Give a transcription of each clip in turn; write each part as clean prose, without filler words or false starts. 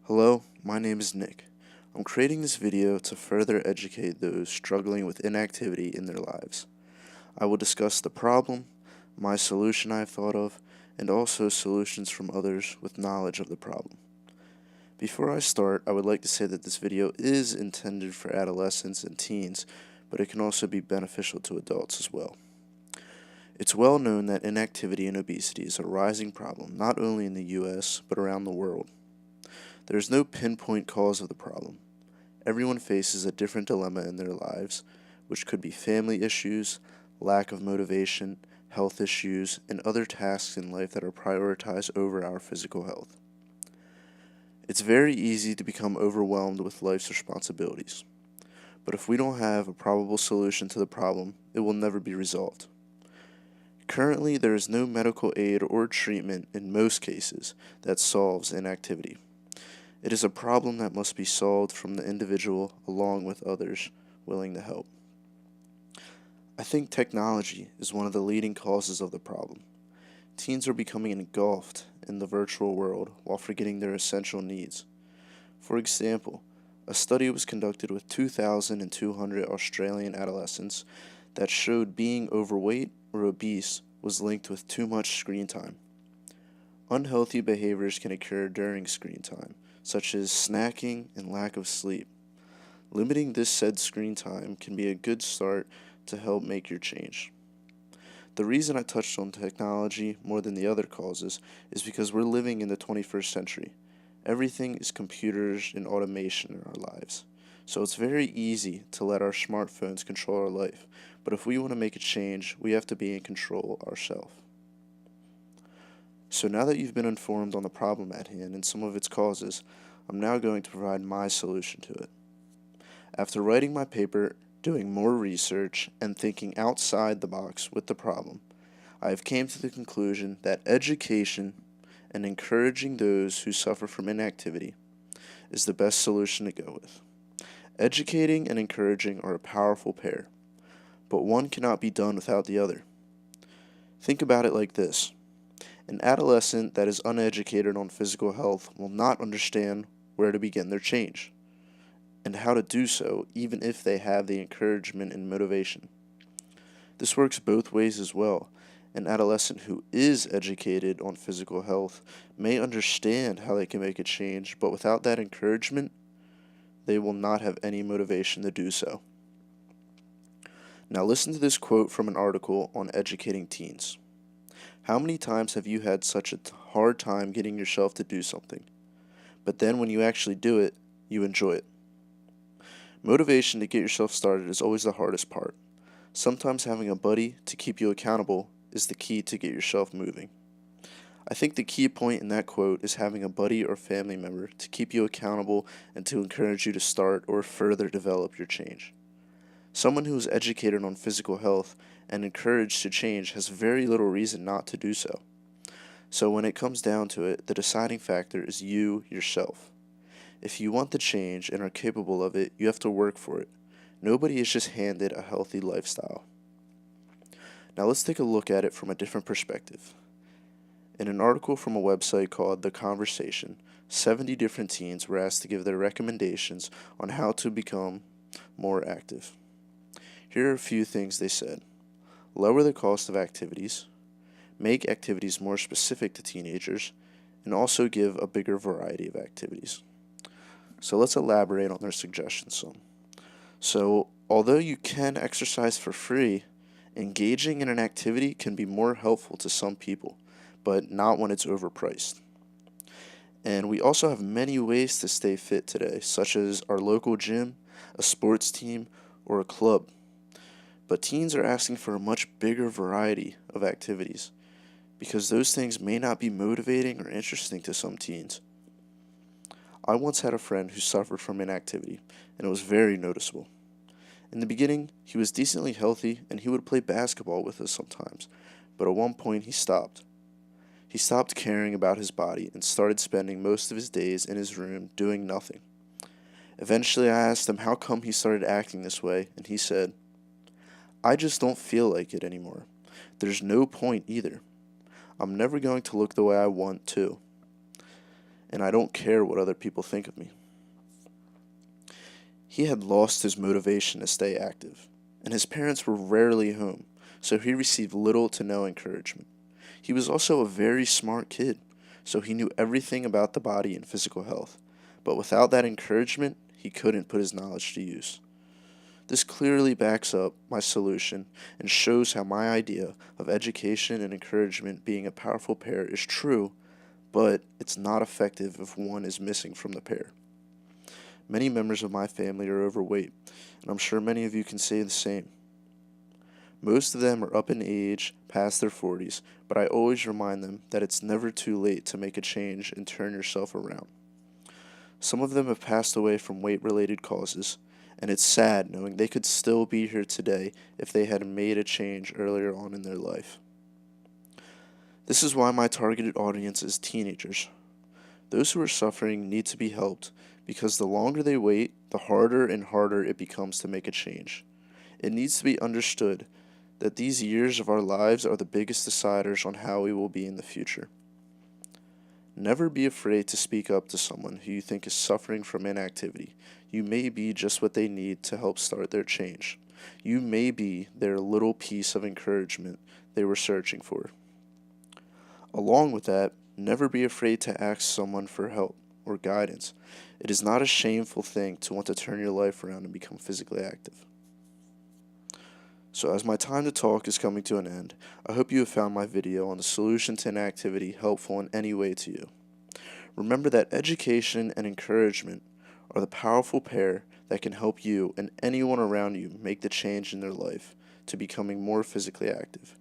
Hello, my name is Nick. I'm creating this video to further educate those struggling with inactivity in their lives. I will discuss the problem, my solution I have thought of, and also solutions from others with knowledge of the problem. Before I start, I would like to say that this video is intended for adolescents and teens, but it can also be beneficial to adults as well. It's well known that inactivity and obesity is a rising problem not only in the US, but around the world. There is no pinpoint cause of the problem. Everyone faces a different dilemma in their lives, which could be family issues, lack of motivation, health issues, and other tasks in life that are prioritized over our physical health. It's very easy to become overwhelmed with life's responsibilities, but if we don't have a probable solution to the problem, it will never be resolved. Currently, there is no medical aid or treatment in most cases that solves inactivity. It is a problem that must be solved from the individual along with others willing to help. I think technology is one of the leading causes of the problem. Teens are becoming engulfed in the virtual world while forgetting their essential needs. For example, a study was conducted with 2,200 Australian adolescents that showed being overweight or obese was linked with too much screen time. Unhealthy behaviors can occur during screen time, such as snacking and lack of sleep. Limiting this said screen time can be a good start to help make your change. The reason I touched on technology more than the other causes is because we're living in the 21st century. Everything is computers and automation in our lives. So it's very easy to let our smartphones control our life, but if we want to make a change, we have to be in control ourselves. So now that you've been informed on the problem at hand and some of its causes, I'm now going to provide my solution to it. After writing my paper, doing more research, and thinking outside the box with the problem, I have came to the conclusion that education and encouraging those who suffer from inactivity is the best solution to go with. Educating and encouraging are a powerful pair, but one cannot be done without the other. Think about it like this. An adolescent that is uneducated on physical health will not understand where to begin their change, and how to do so even if they have the encouragement and motivation. This works both ways as well. An adolescent who is educated on physical health may understand how they can make a change, but without that encouragement, they will not have any motivation to do so. Now listen to this quote from an article on educating teens. How many times have you had such a hard time getting yourself to do something, but then when you actually do it, you enjoy it? Motivation to get yourself started is always the hardest part. Sometimes having a buddy to keep you accountable is the key to get yourself moving. I think the key point in that quote is having a buddy or family member to keep you accountable and to encourage you to start or further develop your change. Someone who is educated on physical health and encouraged to change has very little reason not to do so. So when it comes down to it, the deciding factor is you yourself. If you want the change and are capable of it, you have to work for it. Nobody is just handed a healthy lifestyle. Now let's take a look at it from a different perspective. In an article from a website called The Conversation, 70 different teens were asked to give their recommendations on how to become more active. Here are a few things they said. Lower the cost of activities, make activities more specific to teenagers, and also give a bigger variety of activities. So let's elaborate on their suggestions some. So, although you can exercise for free, engaging in an activity can be more helpful to some people, but not when it's overpriced. And we also have many ways to stay fit today, such as our local gym, a sports team, or a club. But teens are asking for a much bigger variety of activities because those things may not be motivating or interesting to some teens. I once had a friend who suffered from inactivity, and it was very noticeable. In the beginning, he was decently healthy and he would play basketball with us sometimes, but at one point he stopped. He stopped caring about his body and started spending most of his days in his room doing nothing. Eventually I asked him how come he started acting this way, and he said, "I just don't feel like it anymore. There's no point either. I'm never going to look the way I want to." and I don't care what other people think of me. He had lost his motivation to stay active, and his parents were rarely home, so he received little to no encouragement. He was also a very smart kid, so he knew everything about the body and physical health, but without that encouragement, he couldn't put his knowledge to use. This clearly backs up my solution and shows how my idea of education and encouragement being a powerful pair is true, but it's not effective if one is missing from the pair. Many members of my family are overweight, and I'm sure many of you can say the same. Most of them are up in age, past their 40s, but I always remind them that it's never too late to make a change and turn yourself around. Some of them have passed away from weight-related causes, and it's sad knowing they could still be here today if they had made a change earlier on in their life. This is why my targeted audience is teenagers. Those who are suffering need to be helped because the longer they wait, the harder and harder it becomes to make a change. It needs to be understood that these years of our lives are the biggest deciders on how we will be in the future. Never be afraid to speak up to someone who you think is suffering from inactivity. You may be just what they need to help start their change. You may be their little piece of encouragement they were searching for. Along with that, never be afraid to ask someone for help or guidance. It is not a shameful thing to want to turn your life around and become physically active. So as my time to talk is coming to an end, I hope you have found my video on the solution to inactivity helpful in any way to you. Remember that education and encouragement are the powerful pair that can help you and anyone around you make the change in their life to becoming more physically active.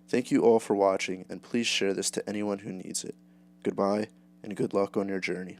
Thank you all for watching, and please share this to anyone who needs it. Goodbye, and good luck on your journey.